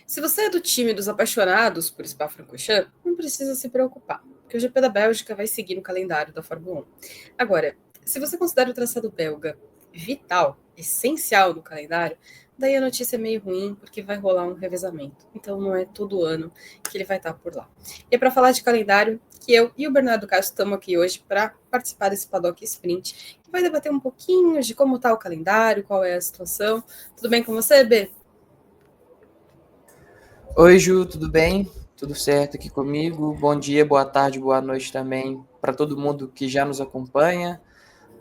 Se você é do time dos apaixonados por Spa-Francorchamps, não precisa se preocupar, porque o GP da Bélgica vai seguir no calendário da Fórmula 1. Agora, se você considera o traçado belga vital, essencial no calendário, daí a notícia é meio ruim, porque vai rolar um revezamento. Então não é todo ano que ele vai estar por lá. E é para falar de calendário que eu e o Bernardo Castro estamos aqui hoje para participar desse Paddock Sprint, que vai debater um pouquinho de como está o calendário, qual é a situação. Tudo bem com você, B? Oi, Ju, tudo bem? Tudo certo aqui comigo? Bom dia, boa tarde, boa noite também para todo mundo que já nos acompanha,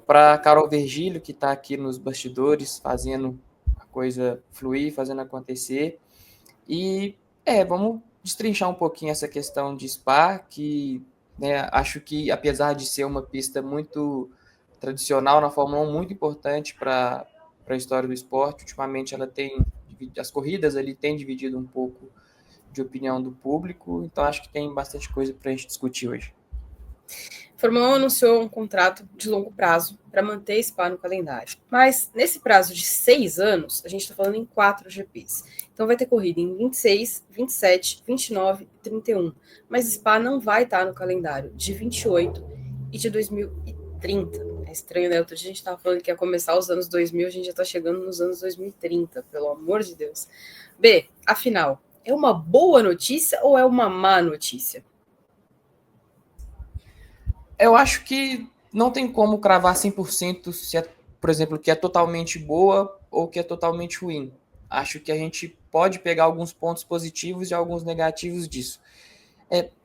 para Carol Vergílio, que está aqui nos bastidores, fazendo a coisa fluir, fazendo acontecer. E vamos destrinchar um pouquinho essa questão de Spa, que acho que, apesar de ser uma pista muito tradicional na Fórmula 1, muito importante para a história do esporte, ultimamente ela tem, as corridas ali têm dividido um pouco de opinião do público, então acho que tem bastante coisa para a gente discutir hoje. A Fórmula 1 anunciou um contrato de longo prazo para manter Spa no calendário. Mas nesse prazo de 6 anos, a gente está falando em 4 GPs. Então vai ter corrida em 26, 27, 29 e 31. Mas Spa não vai estar no calendário de 28 e de 2030. É estranho, né? Outro dia a gente estava falando que ia começar os anos 2000, a gente já está chegando nos anos 2030, pelo amor de Deus. B, afinal, é uma boa notícia ou é uma má notícia? Eu acho que não tem como cravar 100% se é, por exemplo, que é totalmente boa ou que é totalmente ruim. Acho que a gente pode pegar alguns pontos positivos e alguns negativos disso.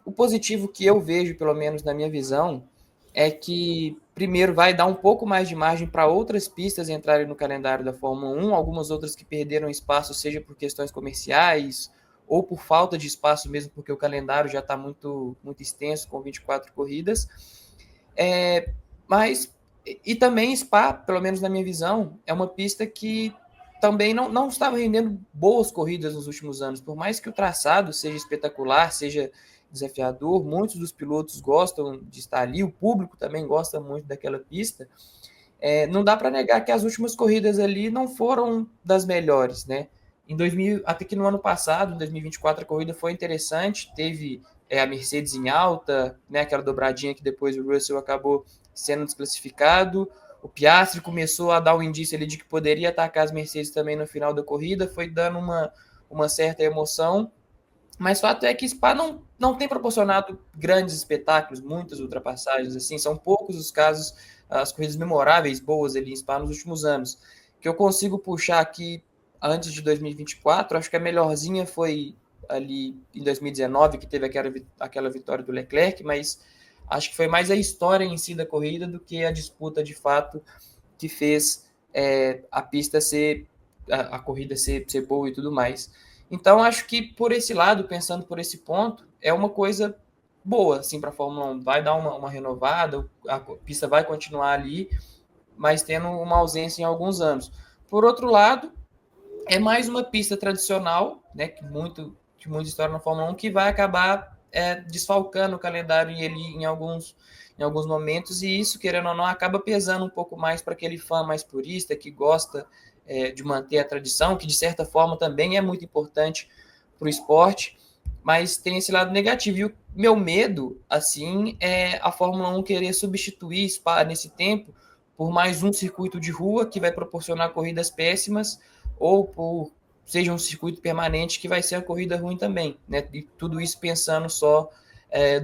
O positivo que eu vejo, pelo menos na minha visão, é que, primeiro, vai dar um pouco mais de margem para outras pistas entrarem no calendário da Fórmula 1, algumas outras que perderam espaço, seja por questões comerciais ou por falta de espaço mesmo, porque o calendário já está muito, muito extenso, com 24 corridas. Mas, e também Spa, pelo menos na minha visão, é uma pista que também não estava rendendo boas corridas nos últimos anos. Por mais que o traçado seja espetacular, seja desafiador, muitos dos pilotos gostam de estar ali, o público também gosta muito daquela pista. Não dá para negar que as últimas corridas ali não foram das melhores, né? Até que no ano passado, em 2024, a corrida foi interessante, teve a Mercedes em alta, né, aquela dobradinha que depois o Russell acabou sendo desclassificado. O Piastri começou a dar um indício ali de que poderia atacar as Mercedes também no final da corrida, foi dando uma certa emoção. Mas o fato é que Spa não tem proporcionado grandes espetáculos, muitas ultrapassagens, assim, são poucos os casos, as corridas memoráveis, boas ali em Spa nos últimos anos. Que eu consigo puxar aqui antes de 2024, acho que a melhorzinha foi ali em 2019, que teve aquela vitória do Leclerc, mas acho que foi mais a história em si da corrida do que a disputa de fato que fez a pista ser, a corrida ser boa e tudo mais. Então, acho que por esse lado, pensando por esse ponto, é uma coisa boa assim, para a Fórmula 1. Vai dar uma renovada, a pista vai continuar ali, mas tendo uma ausência em alguns anos. Por outro lado, é mais uma pista tradicional, né, que muita história na Fórmula 1, que vai acabar desfalcando o calendário em alguns momentos, e isso, querendo ou não, acaba pesando um pouco mais para aquele fã mais purista, que gosta de manter a tradição, que de certa forma também é muito importante para o esporte, mas tem esse lado negativo. E o meu medo, assim, é a Fórmula 1 querer substituir Spa nesse tempo por mais um circuito de rua que vai proporcionar corridas péssimas, ou por seja um circuito permanente que vai ser a corrida ruim também, né? E tudo isso pensando só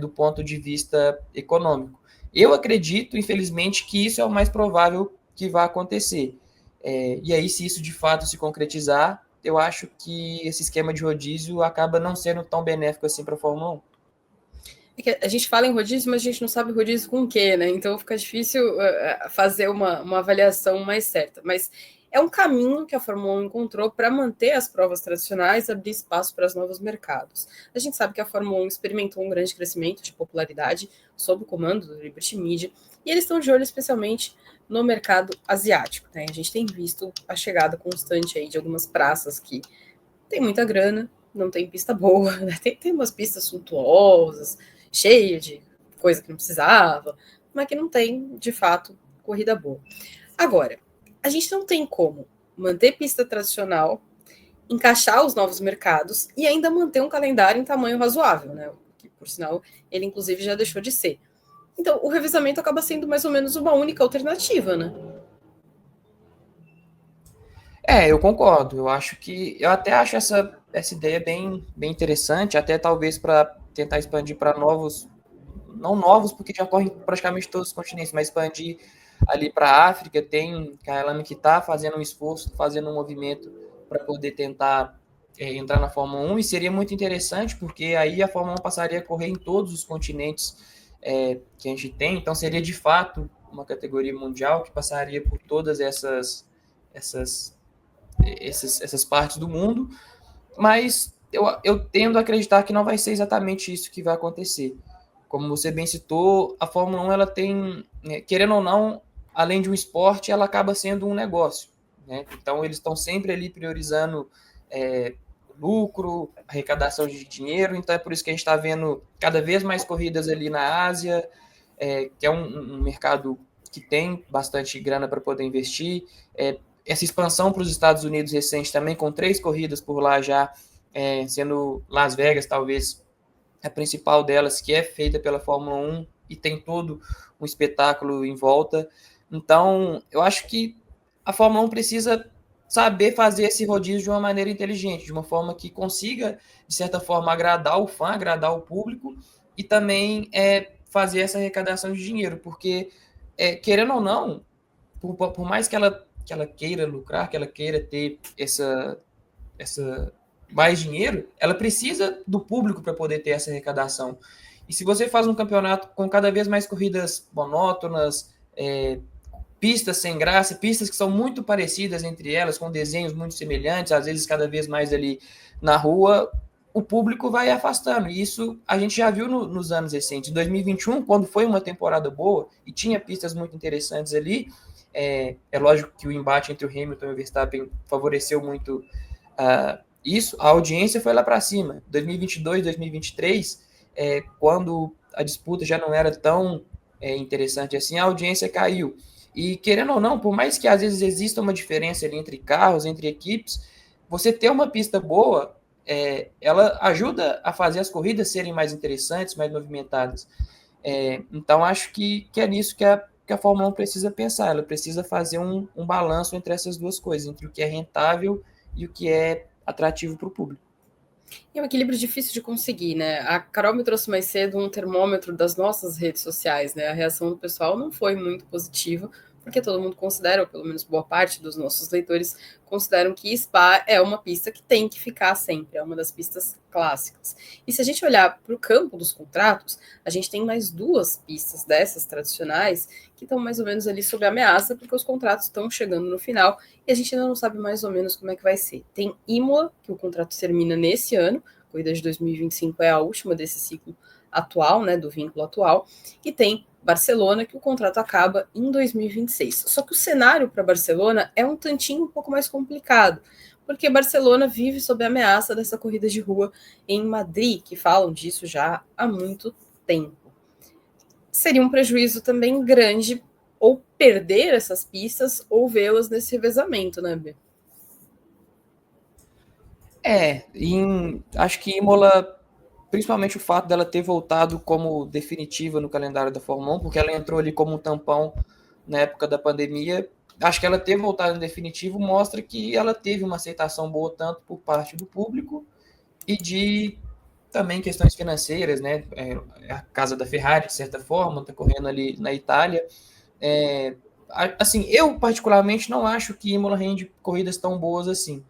do ponto de vista econômico. Eu acredito, infelizmente, que isso é o mais provável que vai acontecer. E aí, se isso de fato se concretizar, eu acho que esse esquema de rodízio acaba não sendo tão benéfico assim para a Fórmula 1. É que a gente fala em rodízio, mas a gente não sabe rodízio com o quê, né? Então fica difícil fazer uma avaliação mais certa. Mas é um caminho que a Fórmula 1 encontrou para manter as provas tradicionais e abrir espaço para os novos mercados. A gente sabe que a Fórmula 1 experimentou um grande crescimento de popularidade sob o comando do Liberty Media, e eles estão de olho especialmente no mercado asiático, né? A gente tem visto a chegada constante aí de algumas praças que tem muita grana, não tem pista boa, né? Tem umas pistas suntuosas, cheias de coisa que não precisava, mas que não tem, de fato, corrida boa. Agora, a gente não tem como manter pista tradicional, encaixar os novos mercados e ainda manter um calendário em tamanho razoável, né? Que, por sinal, ele inclusive já deixou de ser. Então, o revezamento acaba sendo mais ou menos uma única alternativa, né? Eu concordo. Eu até acho essa ideia bem interessante, até talvez para tentar expandir para novos, não novos, porque já correm praticamente todos os continentes, mas expandir ali para a África. Tem Kyalami que está fazendo um esforço, fazendo um movimento para poder tentar entrar na Fórmula 1, e seria muito interessante, porque aí a Fórmula 1 passaria a correr em todos os continentes que a gente tem, então seria de fato uma categoria mundial que passaria por todas essas essas partes do mundo, mas eu tendo a acreditar que não vai ser exatamente isso que vai acontecer. Como você bem citou, a Fórmula 1 ela tem, querendo ou não, além de um esporte, ela acaba sendo um negócio, né? Então eles estão sempre ali priorizando lucro, arrecadação de dinheiro, então é por isso que a gente está vendo cada vez mais corridas ali na Ásia, que é um mercado que tem bastante grana para poder investir, essa expansão para os Estados Unidos recente também, com 3 corridas por lá já, sendo Las Vegas talvez a principal delas, que é feita pela Fórmula 1 e tem todo um espetáculo em volta. Então, eu acho que a Fórmula 1 precisa saber fazer esse rodízio de uma maneira inteligente, de uma forma que consiga, de certa forma, agradar o fã, agradar o público e também fazer essa arrecadação de dinheiro, porque, querendo ou não, por mais que ela queira lucrar, que ela queira ter essa mais dinheiro, ela precisa do público para poder ter essa arrecadação. E se você faz um campeonato com cada vez mais corridas monótonas, pistas sem graça, pistas que são muito parecidas entre elas, com desenhos muito semelhantes, às vezes cada vez mais ali na rua, o público vai afastando. E isso a gente já viu nos anos recentes. Em 2021, quando foi uma temporada boa e tinha pistas muito interessantes ali, lógico que o embate entre o Hamilton e o Verstappen favoreceu muito isso, a audiência foi lá para cima. 2022, 2023, quando a disputa já não era tão interessante assim, a audiência caiu. E querendo ou não, por mais que às vezes exista uma diferença ali entre carros, entre equipes, você ter uma pista boa, ela ajuda a fazer as corridas serem mais interessantes, mais movimentadas. Então acho que é nisso que a Fórmula 1 precisa pensar. Ela precisa fazer um balanço entre essas duas coisas, entre o que é rentável e o que é atrativo para o público. E é um equilíbrio difícil de conseguir, né? A Carol me trouxe mais cedo um termômetro das nossas redes sociais, né? A reação do pessoal não foi muito positiva, porque todo mundo considera, ou pelo menos boa parte dos nossos leitores, consideram que Spa é uma pista que tem que ficar sempre, é uma das pistas clássicas. E se a gente olhar para o campo dos contratos, a gente tem mais 2 pistas dessas tradicionais que estão mais ou menos ali sob ameaça, porque os contratos estão chegando no final e a gente ainda não sabe mais ou menos como é que vai ser. Tem Imola, que o contrato termina nesse ano, a corrida de 2025 é a última desse ciclo atual, né, do vínculo atual, e tem Barcelona, que o contrato acaba em 2026. Só que o cenário para Barcelona é um tantinho um pouco mais complicado, porque Barcelona vive sob a ameaça dessa corrida de rua em Madrid, que falam disso já há muito tempo. Seria um prejuízo também grande ou perder essas pistas ou vê-las nesse revezamento, né, Bê? Acho que Imola, principalmente o fato dela ter voltado como definitiva no calendário da Fórmula 1, porque ela entrou ali como um tampão na época da pandemia. Acho que ela ter voltado em definitivo mostra que ela teve uma aceitação boa tanto por parte do público e de também questões financeiras, né? A casa da Ferrari, de certa forma, está correndo ali na Itália. Assim, eu particularmente não acho que Imola rende corridas tão boas assim.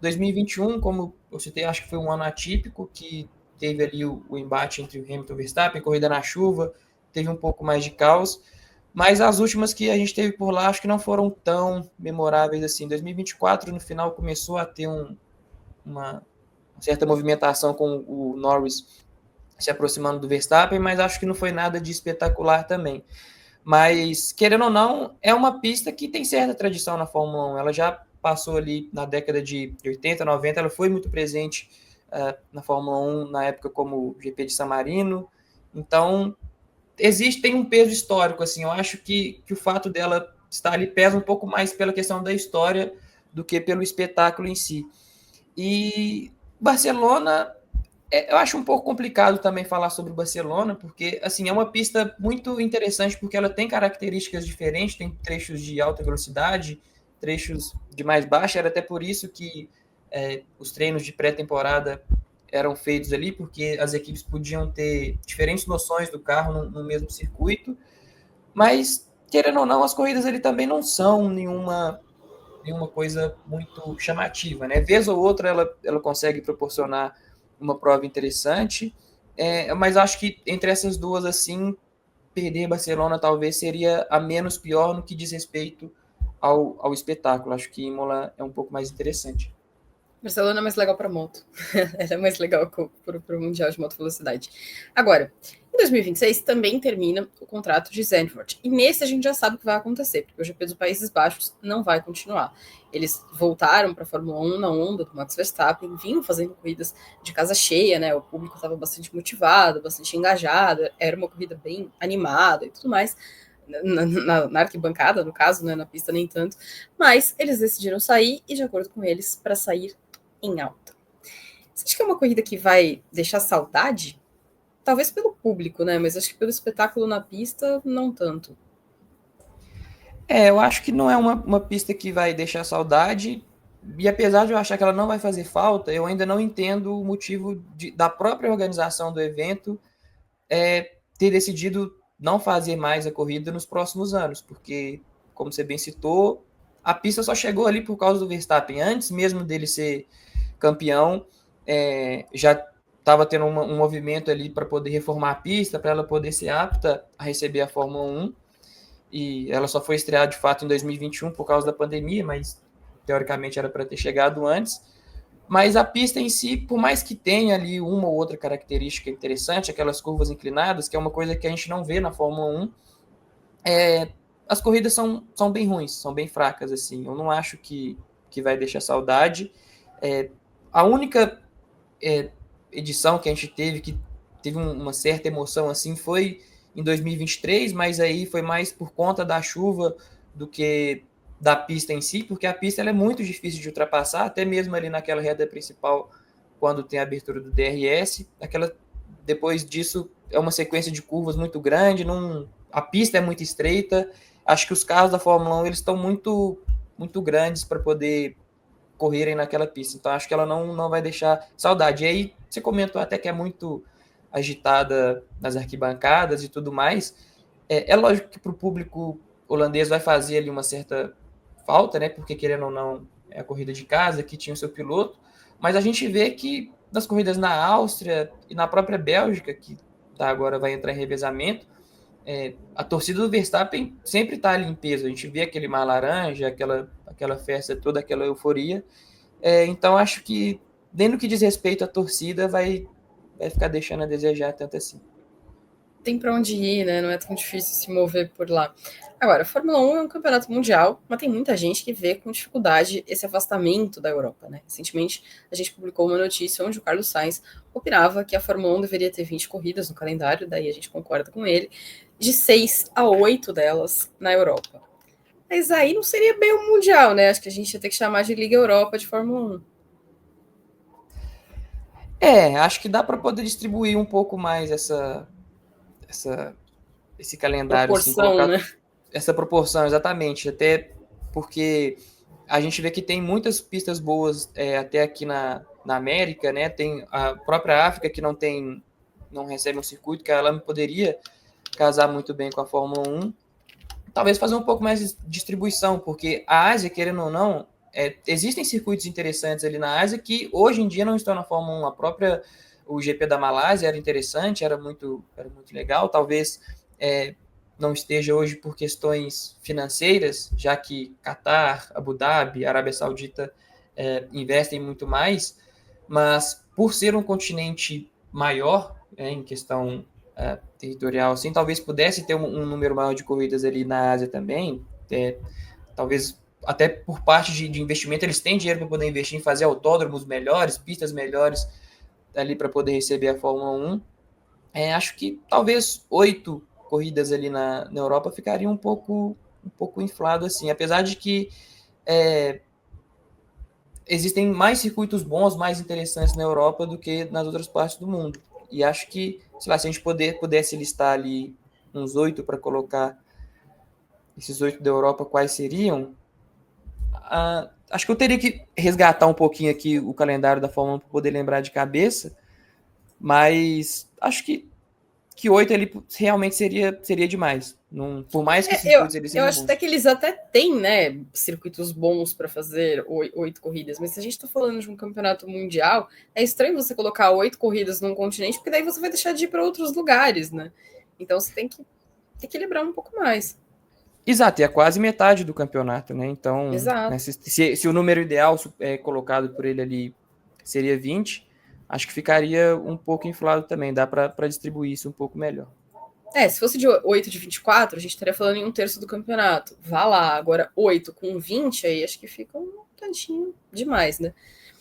2021, como eu citei, acho que foi um ano atípico, que teve ali o embate entre o Hamilton e o Verstappen, corrida na chuva, teve um pouco mais de caos, Mas as últimas que a gente teve por lá, acho que não foram tão memoráveis assim. 2024, no final, começou a ter uma certa movimentação com o Norris se aproximando do Verstappen, mas acho que não foi nada de espetacular também. Mas, querendo ou não, é uma pista que tem certa tradição na Fórmula 1. Ela já passou ali na década de 80, 90, ela foi muito presente na Fórmula 1 na época como GP de San Marino. Então, tem um peso histórico, assim. Eu acho que o fato dela estar ali pesa um pouco mais pela questão da história do que pelo espetáculo em si. E Barcelona, eu acho um pouco complicado também falar sobre o Barcelona, porque assim é uma pista muito interessante, porque ela tem características diferentes, tem trechos de alta velocidade, trechos de mais baixa, era até por isso que os treinos de pré-temporada eram feitos ali, porque as equipes podiam ter diferentes noções do carro no mesmo circuito, mas, querendo ou não, as corridas ali também não são nenhuma coisa muito chamativa, né? Vez ou outra ela consegue proporcionar uma prova interessante, mas acho que entre essas duas, assim, perder Barcelona talvez seria a menos pior no que diz respeito ao espetáculo. Acho que Imola é um pouco mais interessante. Barcelona é mais legal para moto. Ela é mais legal para o Mundial de Moto Velocidade. Agora, em 2026 também termina o contrato de Zandvoort. E nesse a gente já sabe o que vai acontecer, porque o GP dos Países Baixos não vai continuar. Eles voltaram para a Fórmula 1 na onda do Max Verstappen, vinham fazendo corridas de casa cheia, né? O público estava bastante motivado, bastante engajado, era uma corrida bem animada e tudo mais. Na arquibancada, no caso, né, na pista nem tanto, mas eles decidiram sair e, de acordo com eles, para sair em alta. Você acha que é uma corrida que vai deixar saudade? Talvez pelo público, né? Mas acho que pelo espetáculo na pista, não tanto. Eu acho que não é uma pista que vai deixar saudade, e apesar de eu achar que ela não vai fazer falta, eu ainda não entendo o motivo da própria organização do evento ter decidido não fazer mais a corrida nos próximos anos, porque, como você bem citou, a pista só chegou ali por causa do Verstappen. Antes mesmo dele ser campeão, já estava tendo um movimento ali para poder reformar a pista, para ela poder ser apta a receber a Fórmula 1, e ela só foi estrear de fato em 2021 por causa da pandemia, mas teoricamente era para ter chegado antes. Mas a pista em si, por mais que tenha ali uma ou outra característica interessante, aquelas curvas inclinadas, que é uma coisa que a gente não vê na Fórmula 1, as corridas são bem ruins, são bem fracas, assim. Eu não acho que vai deixar saudade. A única edição que a gente teve, que teve uma certa emoção, assim, foi em 2023, mas aí foi mais por conta da chuva do que da pista em si, porque a pista ela é muito difícil de ultrapassar, até mesmo ali naquela reta principal, quando tem a abertura do DRS, depois disso é uma sequência de curvas muito grande, a pista é muito estreita, acho que os carros da Fórmula 1 eles estão muito grandes para poder correrem naquela pista, então acho que ela não vai deixar saudade. E aí você comentou até que é muito agitada nas arquibancadas e tudo mais, lógico que para o público holandês vai fazer ali uma certa falta, né? Porque querendo ou não, é a corrida de casa que tinha o seu piloto, mas a gente vê que nas corridas na Áustria e na própria Bélgica, que agora vai entrar em revezamento, a torcida do Verstappen sempre está ali em peso. A gente vê aquele mar laranja, aquela festa, toda aquela euforia. Então acho que, nem no que diz respeito à torcida, vai ficar deixando a desejar tanto assim. Tem para onde ir, né? Não é tão difícil se mover por lá. Agora, a Fórmula 1 é um campeonato mundial, mas tem muita gente que vê com dificuldade esse afastamento da Europa, né? Recentemente, a gente publicou uma notícia onde o Carlos Sainz opinava que a Fórmula 1 deveria ter 20 corridas no calendário, daí a gente concorda com ele, de 6 a 8 delas na Europa. Mas aí não seria bem o mundial, né? Acho que a gente ia ter que chamar de Liga Europa de Fórmula 1. Acho que dá para poder distribuir um pouco mais esse calendário, assim, Proporção, colocar né? essa proporção, exatamente, até porque a gente vê que tem muitas pistas boas até aqui na América, né? Tem a própria África que não recebe um circuito, que ela poderia casar muito bem com a Fórmula 1. Talvez fazer um pouco mais de distribuição, porque a Ásia, querendo ou não, existem circuitos interessantes ali na Ásia que hoje em dia não estão na Fórmula 1. O GP da Malásia era interessante, era muito legal. Talvez não esteja hoje por questões financeiras, já que Catar, Abu Dhabi, Arábia Saudita investem muito mais, mas por ser um continente maior, em questão territorial, assim, talvez pudesse ter um número maior de corridas ali na Ásia também, talvez até por parte de investimento, eles têm dinheiro para poder investir em fazer autódromos melhores, pistas melhores ali para poder receber a Fórmula 1. Acho que talvez 8 corridas ali na Europa ficaria um pouco inflado assim, apesar de que existem mais circuitos bons, mais interessantes na Europa do que nas outras partes do mundo. E acho que, sei lá, se a gente pudesse listar ali uns 8 para colocar esses 8 da Europa, quais seriam? Acho que eu teria que resgatar um pouquinho aqui o calendário da Fórmula 1 para poder lembrar de cabeça, mas acho que 8 ele realmente seria demais. Não, por mais que os circuitos eles Eu sejam acho até bons. que eles até têm, né, circuitos bons para fazer 8 corridas, mas se a gente está falando de um campeonato mundial, é estranho você colocar 8 corridas num continente, porque daí você vai deixar de ir para outros lugares, né? Então você tem que equilibrar um pouco mais. Exato, e é quase metade do campeonato, né? Então, né, Exato. se o número ideal colocado por ele ali seria 20, acho que ficaria um pouco inflado também. Dá para distribuir isso um pouco melhor. Se fosse de 8 de 24, a gente estaria falando em um terço do campeonato. Vá lá, agora 8 com 20, aí acho que fica um tantinho demais, né?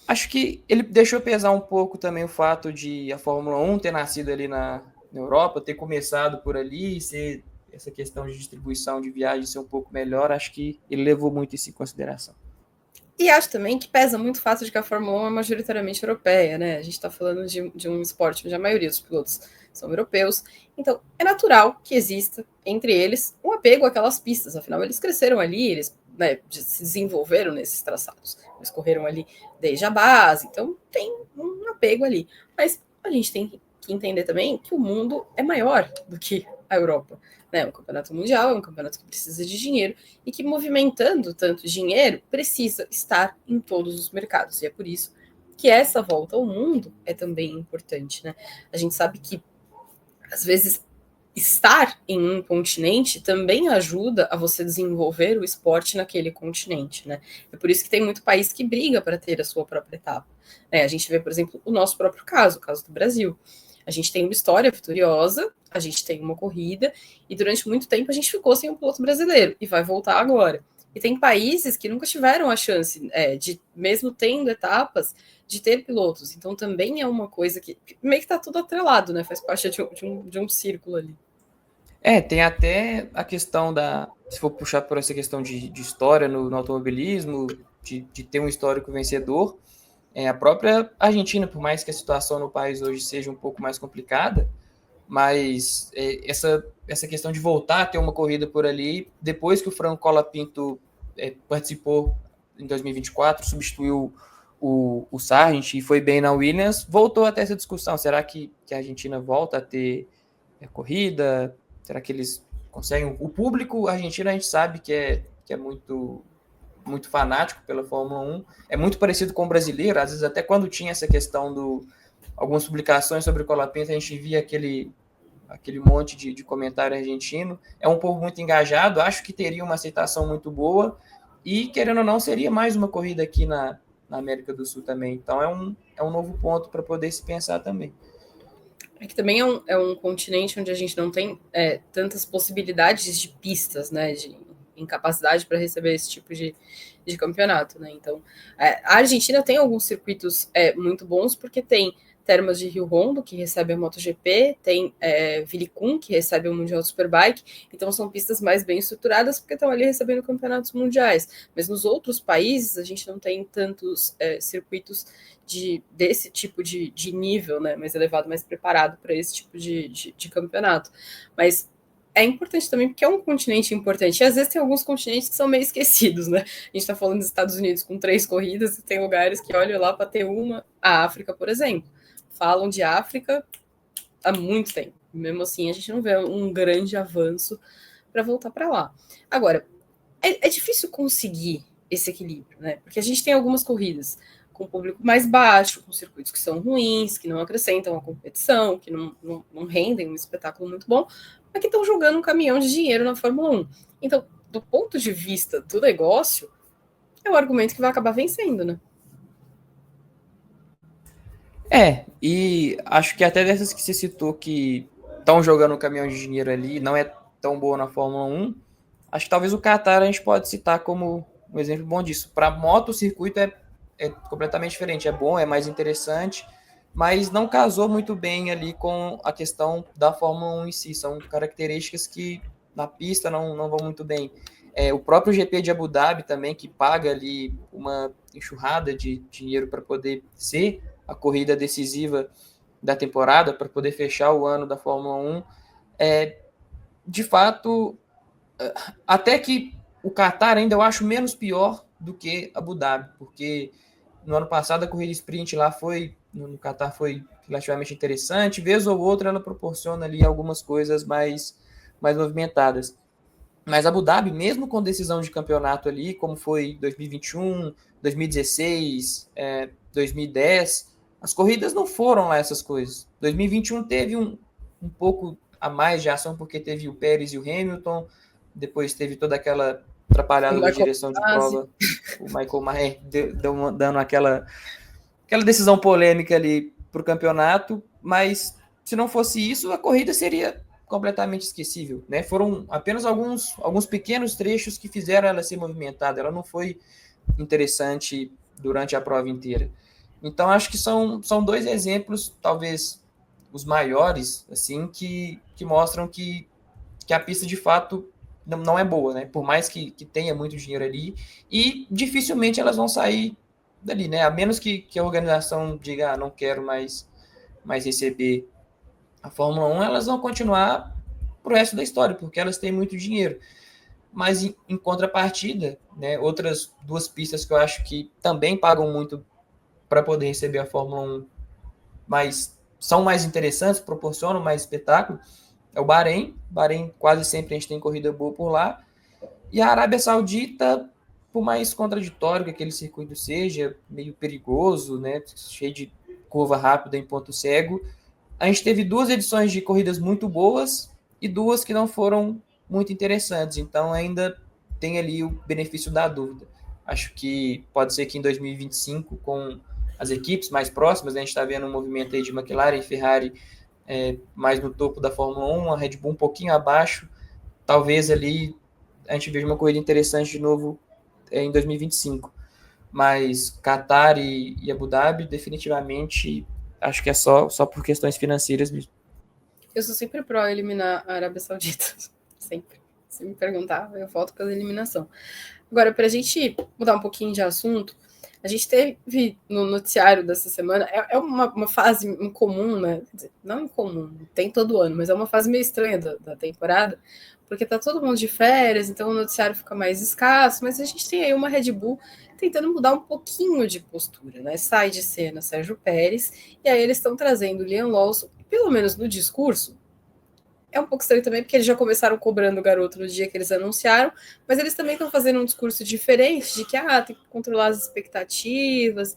Acho que ele deixou pesar um pouco também o fato de a Fórmula 1 ter nascido ali na Europa, ter começado por ali, ser essa questão de distribuição de viagem ser um pouco melhor. Acho que ele levou muito isso em consideração. E acho também que pesa muito o fato de que a Fórmula 1 é majoritariamente europeia, né? A gente está falando de um esporte onde a maioria dos pilotos são europeus. Então, é natural que exista, entre eles, um apego àquelas pistas. Afinal, eles cresceram ali, eles, né, se desenvolveram nesses traçados. Eles correram ali desde a base, então tem um apego ali. Mas a gente tem que entender também que o mundo é maior do que a Europa. Né? É um campeonato mundial, é um campeonato que precisa de dinheiro e que, movimentando tanto dinheiro, precisa estar em todos os mercados. E é por isso que essa volta ao mundo é também importante. Né? A gente sabe que, às vezes, estar em um continente também ajuda a você desenvolver o esporte naquele continente, né? É por isso que tem muito país que briga para ter a sua própria etapa. A gente vê, por exemplo, o nosso próprio caso, o caso do Brasil. A gente tem uma história vitoriosa, a gente tem uma corrida, e durante muito tempo a gente ficou sem um piloto brasileiro, e vai voltar agora. E tem países que nunca tiveram a chance de, mesmo tendo etapas, de ter pilotos. Então também é uma coisa que meio que está tudo atrelado, né? Faz parte de um círculo ali. Tem até a questão se for puxar por essa questão de história no automobilismo, de ter um histórico vencedor, a própria Argentina, por mais que a situação no país hoje seja um pouco mais complicada, mas essa questão de voltar a ter uma corrida por ali, depois que o Franco Colapinto participou em 2024, substituiu o Sargent e foi bem na Williams, voltou até essa discussão. Será que a Argentina volta a ter corrida? Será que eles conseguem? O público argentino a gente sabe que é muito fanático pela Fórmula 1. É muito parecido com o brasileiro, às vezes até quando tinha essa questão algumas publicações sobre o Colapinto, a gente via aquele monte de comentário argentino. É um povo muito engajado, acho que teria uma aceitação muito boa e, querendo ou não, seria mais uma corrida aqui na América do Sul também. Então é um novo ponto para poder se pensar também. É que também é um continente onde a gente não tem tantas possibilidades de pistas, né? De incapacidade para receber esse tipo de campeonato, né? Então, a Argentina tem alguns circuitos muito bons, porque tem Termas de Rio Hondo, que recebe a MotoGP, tem Vilicum, que recebe o Mundial Superbike, então são pistas mais bem estruturadas, porque estão ali recebendo campeonatos mundiais. Mas nos outros países, a gente não tem tantos circuitos desse tipo de nível, né, mais elevado, mais preparado para esse tipo de campeonato. Mas é importante também porque é um continente importante. E às vezes tem alguns continentes que são meio esquecidos, né? A gente está falando dos Estados Unidos com 3 corridas e tem lugares que olham lá para ter uma. A África, por exemplo. Falam de África há muito tempo. Mesmo assim, a gente não vê um grande avanço para voltar para lá. Agora, é difícil conseguir esse equilíbrio, né? Porque a gente tem algumas corridas com público mais baixo, com circuitos que são ruins, que não acrescentam a competição, que não rendem um espetáculo muito bom, mas que estão jogando um caminhão de dinheiro na Fórmula 1. Então, do ponto de vista do negócio, é o argumento que vai acabar vencendo, né? E acho que até dessas que você citou que estão jogando um caminhão de dinheiro ali, não é tão boa na Fórmula 1, acho que talvez o Qatar a gente pode citar como um exemplo bom disso. Para moto, o circuito é completamente diferente, é bom, é mais interessante, mas não casou muito bem ali com a questão da Fórmula 1 em si. São características que na pista não vão muito bem. O próprio GP de Abu Dhabi também, que paga ali uma enxurrada de dinheiro para poder ser a corrida decisiva da temporada, para poder fechar o ano da Fórmula 1, de fato, até que o Qatar ainda eu acho menos pior do que Abu Dhabi, porque no ano passado a corrida sprint lá no Qatar foi relativamente interessante, vez ou outra ela proporciona ali algumas coisas mais movimentadas. Mas Abu Dhabi, mesmo com decisão de campeonato ali, como foi 2021, 2016, 2010, as corridas não foram lá essas coisas. 2021 teve um pouco a mais de ação, porque teve o Pérez e o Hamilton, depois teve toda aquela atrapalhada da direção de prova, o Michael Maher dando aquela decisão polêmica ali para o campeonato, mas se não fosse isso, a corrida seria completamente esquecível, né? Foram apenas alguns pequenos trechos que fizeram ela ser movimentada, ela não foi interessante durante a prova inteira. Então, acho que são dois exemplos, talvez os maiores, assim, que mostram que a pista, de fato, não é boa, né? Por mais que tenha muito dinheiro ali, e dificilmente elas vão sair dali, né? A menos que a organização diga, não quero mais receber a Fórmula 1, elas vão continuar pro resto da história, porque elas têm muito dinheiro. Mas em contrapartida, né, outras duas pistas que eu acho que também pagam muito para poder receber a Fórmula 1, mas são mais interessantes, proporcionam mais espetáculo, é o Bahrein. Bahrein, quase sempre a gente tem corrida boa por lá. E a Arábia Saudita, por mais contraditório que aquele circuito seja, meio perigoso, né, cheio de curva rápida em ponto cego, a gente teve 2 edições de corridas muito boas e 2 que não foram muito interessantes. Então ainda tem ali o benefício da dúvida. Acho que pode ser que em 2025, com as equipes mais próximas, né, a gente está vendo um movimento aí de McLaren e Ferrari mais no topo da Fórmula 1, a Red Bull um pouquinho abaixo. Talvez ali a gente veja uma corrida interessante de novo em 2025. Mas Qatar e Abu Dhabi, definitivamente, acho que é só por questões financeiras mesmo. Eu sou sempre pró eliminar a Arábia Saudita. Sempre. Se me perguntar, eu volto pela eliminação. Agora, para a gente mudar um pouquinho de assunto, a gente teve no noticiário dessa semana, é uma fase incomum, né? Não incomum, tem todo ano, mas é uma fase meio estranha da temporada, porque tá todo mundo de férias, então o noticiário fica mais escasso, mas a gente tem aí uma Red Bull tentando mudar um pouquinho de postura, né? Sai de cena Sérgio Pérez, e aí eles estão trazendo o Liam Lawson, pelo menos no discurso. É um pouco estranho também, porque eles já começaram cobrando o garoto no dia que eles anunciaram, mas eles também estão fazendo um discurso diferente, de que tem que controlar as expectativas.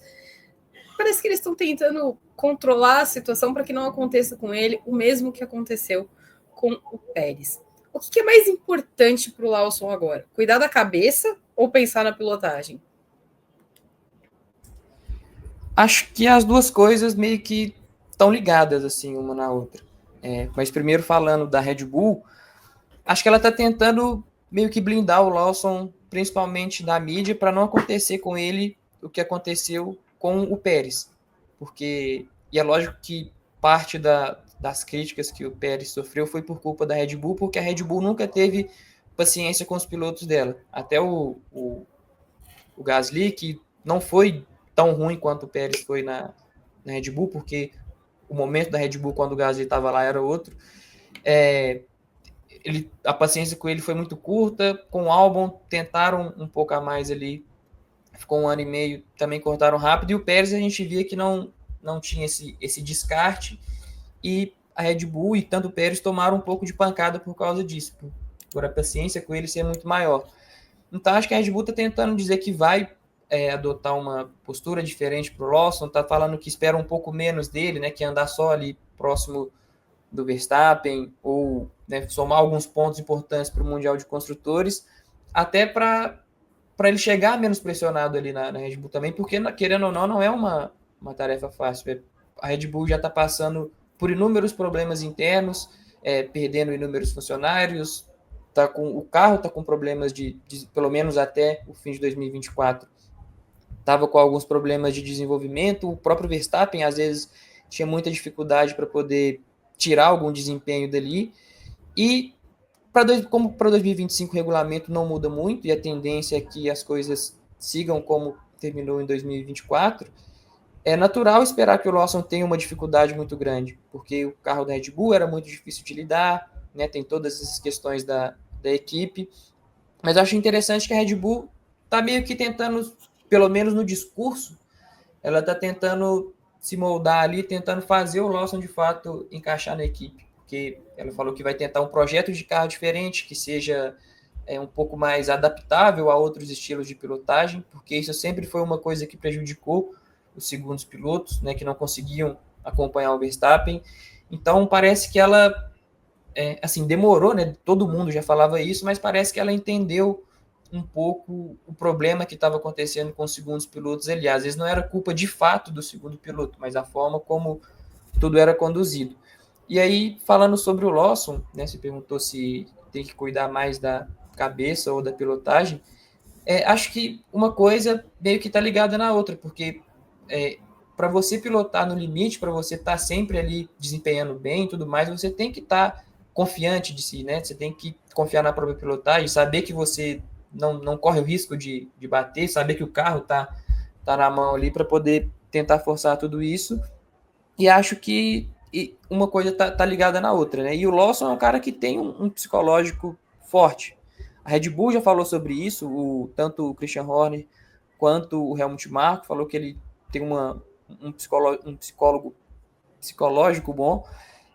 Parece que eles estão tentando controlar a situação para que não aconteça com ele o mesmo que aconteceu com o Pérez. O que é mais importante para o Lawson agora? Cuidar da cabeça ou pensar na pilotagem? Acho que as duas coisas meio que estão ligadas, assim, uma na outra. Mas primeiro falando da Red Bull, acho que ela está tentando meio que blindar o Lawson, principalmente da mídia, para não acontecer com ele o que aconteceu com o Pérez. E é lógico que parte das críticas que o Pérez sofreu foi por culpa da Red Bull, porque a Red Bull nunca teve paciência com os pilotos dela. Até o Gasly, que não foi tão ruim quanto o Pérez foi na Red Bull, porque o momento da Red Bull quando o Gasly estava lá era outro. A paciência com ele foi muito curta. Com o Albon tentaram um pouco a mais ali, ficou 1 ano e meio, também cortaram rápido. E o Pérez a gente via que não tinha esse descarte, e a Red Bull e tanto o Pérez tomaram um pouco de pancada por causa disso, por a paciência com ele ser muito maior. Então acho que a Red Bull está tentando dizer que vai adotar uma postura diferente para o Lawson, está falando que espera um pouco menos dele, né, que andar só ali próximo do Verstappen, ou, né, somar alguns pontos importantes para o Mundial de Construtores, até para ele chegar menos pressionado ali na Red Bull também, porque, querendo ou não é uma tarefa fácil. A Red Bull já está passando por inúmeros problemas internos, perdendo inúmeros funcionários, o carro está com problemas de pelo menos até o fim de 2024, estava com alguns problemas de desenvolvimento, o próprio Verstappen às vezes tinha muita dificuldade para poder tirar algum desempenho dali, e como para 2025 o regulamento não muda muito, e a tendência é que as coisas sigam como terminou em 2024, é natural esperar que o Lawson tenha uma dificuldade muito grande, porque o carro da Red Bull era muito difícil de lidar, né, tem todas essas questões da equipe, mas eu acho interessante que a Red Bull está meio que tentando, pelo menos no discurso, ela está tentando se moldar ali, tentando fazer o Lawson de fato encaixar na equipe, porque ela falou que vai tentar um projeto de carro diferente, que seja um pouco mais adaptável a outros estilos de pilotagem, porque isso sempre foi uma coisa que prejudicou os segundos pilotos, né, que não conseguiam acompanhar o Verstappen. Então parece que ela assim, demorou, né? Todo mundo já falava isso, mas parece que ela entendeu um pouco o problema que estava acontecendo com os segundos pilotos ali. Às vezes não era culpa de fato do segundo piloto, mas a forma como tudo era conduzido. E aí, falando sobre o Lawson, né? Você perguntou se tem que cuidar mais da cabeça ou da pilotagem. Acho que uma coisa meio que está ligada na outra, porque para você pilotar no limite, para você estar sempre ali desempenhando bem e tudo mais, você tem que estar confiante de si, né? Você tem que confiar na própria pilotagem, saber que você não corre o risco de bater, saber que o carro tá na mão ali para poder tentar forçar tudo isso. E acho que uma coisa tá ligada na outra, né? E o Lawson é um cara que tem um psicológico forte. A Red Bull já falou sobre isso, tanto o Christian Horner quanto o Helmut Marko falou que ele tem um psicólogo psicológico bom.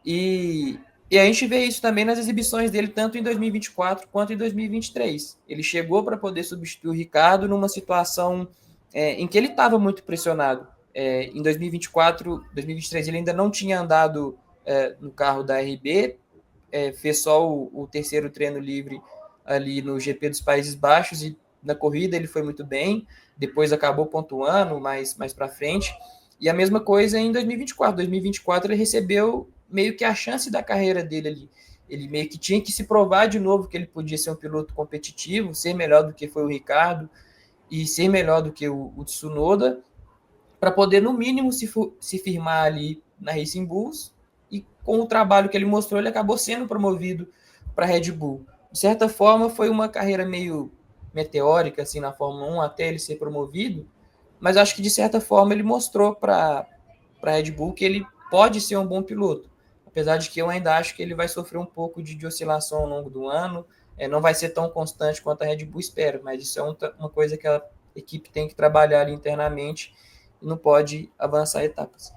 E a gente vê isso também nas exibições dele, tanto em 2024 quanto em 2023. Ele chegou para poder substituir o Ricardo numa situação em que ele estava muito pressionado. Em 2024, 2023, ele ainda não tinha andado no carro da RB, fez só o terceiro treino livre ali no GP dos Países Baixos, e na corrida ele foi muito bem, depois acabou pontuando mais para frente. E a mesma coisa em 2024. 2024 ele recebeu meio que a chance da carreira dele ali. Ele meio que tinha que se provar de novo que ele podia ser um piloto competitivo, ser melhor do que foi o Ricardo e ser melhor do que o Tsunoda, para poder, no mínimo, se firmar ali na Racing Bulls. E com o trabalho que ele mostrou, ele acabou sendo promovido para a Red Bull. De certa forma, foi uma carreira meio meteórica assim, na Fórmula 1 até ele ser promovido, mas acho que de certa forma ele mostrou para a Red Bull que ele pode ser um bom piloto, apesar de que eu ainda acho que ele vai sofrer um pouco de oscilação ao longo do ano, não vai ser tão constante quanto a Red Bull espera, mas isso é uma coisa que a equipe tem que trabalhar ali internamente e não pode avançar etapas.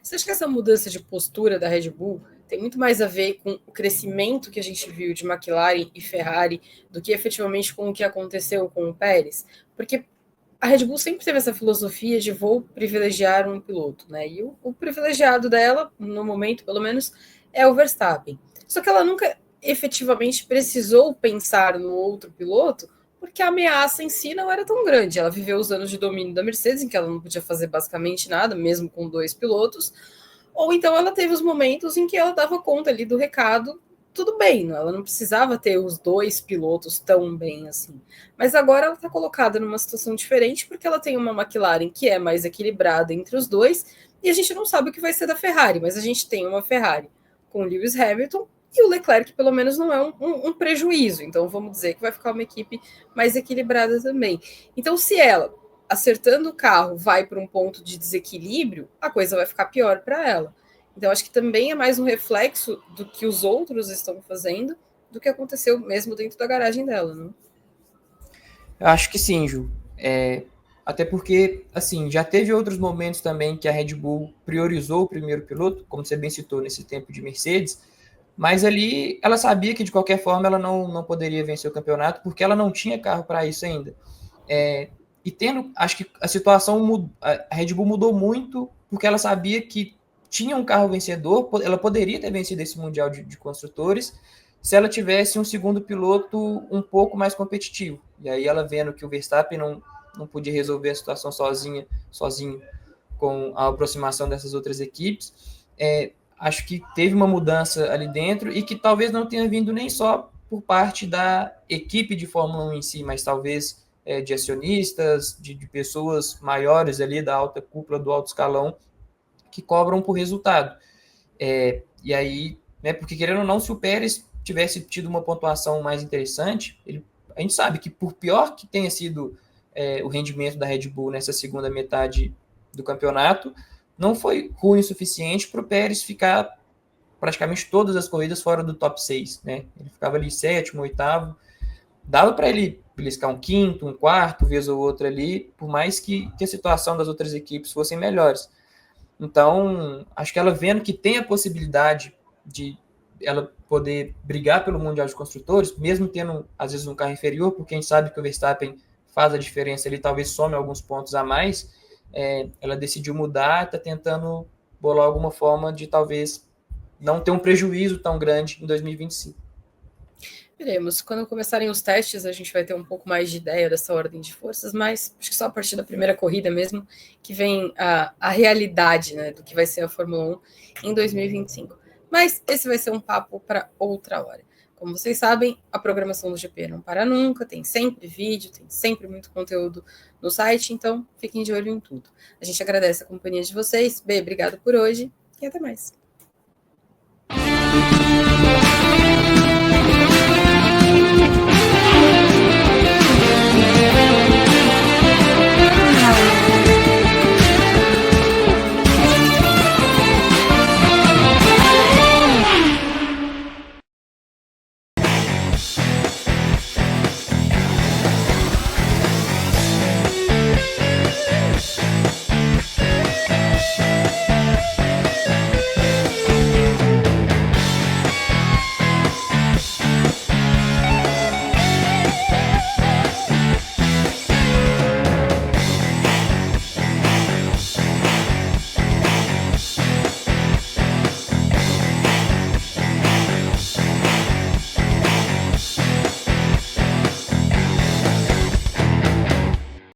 Você acha que essa mudança de postura da Red Bull tem muito mais a ver com o crescimento que a gente viu de McLaren e Ferrari do que efetivamente com o que aconteceu com o Pérez? Porque a Red Bull sempre teve essa filosofia de vou privilegiar um piloto, né? E o privilegiado dela, no momento pelo menos, é o Verstappen. Só que ela nunca efetivamente precisou pensar no outro piloto, porque a ameaça em si não era tão grande. Ela viveu os anos de domínio da Mercedes, em que ela não podia fazer basicamente nada, mesmo com dois pilotos, ou então ela teve os momentos em que ela dava conta ali do recado, tudo bem, ela não precisava ter os dois pilotos tão bem assim. Mas agora ela está colocada numa situação diferente, porque ela tem uma McLaren que é mais equilibrada entre os dois, e a gente não sabe o que vai ser da Ferrari, mas a gente tem uma Ferrari com Lewis Hamilton, e o Leclerc pelo menos não é um prejuízo, então vamos dizer que vai ficar uma equipe mais equilibrada também. Então se ela, acertando o carro, vai para um ponto de desequilíbrio, a coisa vai ficar pior para ela. Então, acho que também é mais um reflexo do que os outros estão fazendo do que aconteceu mesmo dentro da garagem dela, né? Eu acho que sim, Ju. Até porque, assim, já teve outros momentos também que a Red Bull priorizou o primeiro piloto, como você bem citou, nesse tempo de Mercedes, mas ali ela sabia que de qualquer forma ela não poderia vencer o campeonato, porque ela não tinha carro para isso ainda. e tendo, acho que a situação, a Red Bull mudou muito, porque ela sabia que tinha um carro vencedor, ela poderia ter vencido esse Mundial de Construtores, se ela tivesse um segundo piloto um pouco mais competitivo. E aí ela vendo que o Verstappen não podia resolver a situação sozinho com a aproximação dessas outras equipes, acho que teve uma mudança ali dentro e que talvez não tenha vindo nem só por parte da equipe de Fórmula 1 em si, mas talvez de acionistas, de pessoas maiores ali da alta cúpula, do alto escalão, que cobram por resultado. E aí, né, porque querendo ou não, se o Pérez tivesse tido uma pontuação mais interessante, a gente sabe que por pior que tenha sido o rendimento da Red Bull nessa segunda metade do campeonato, não foi ruim o suficiente para o Pérez ficar praticamente todas as corridas fora do top 6, né? Ele ficava ali sétimo, oitavo, dava para ele beliscar um quinto, um quarto, vez ou outra ali, por mais que a situação das outras equipes fossem melhores. Então, acho que ela vendo que tem a possibilidade de ela poder brigar pelo Mundial de Construtores, mesmo tendo, às vezes, um carro inferior, porque a gente sabe que o Verstappen faz a diferença ali, talvez some alguns pontos a mais, ela decidiu mudar, está tentando bolar alguma forma de talvez não ter um prejuízo tão grande em 2025. Veremos. Quando começarem os testes, a gente vai ter um pouco mais de ideia dessa ordem de forças, mas acho que só a partir da primeira corrida mesmo que vem a realidade, né, do que vai ser a Fórmula 1 em 2025. Mas esse vai ser um papo para outra hora. Como vocês sabem, a programação do GP não para nunca, tem sempre vídeo, tem sempre muito conteúdo no site, então fiquem de olho em tudo. A gente agradece a companhia de vocês. Bê, obrigado por hoje e até mais.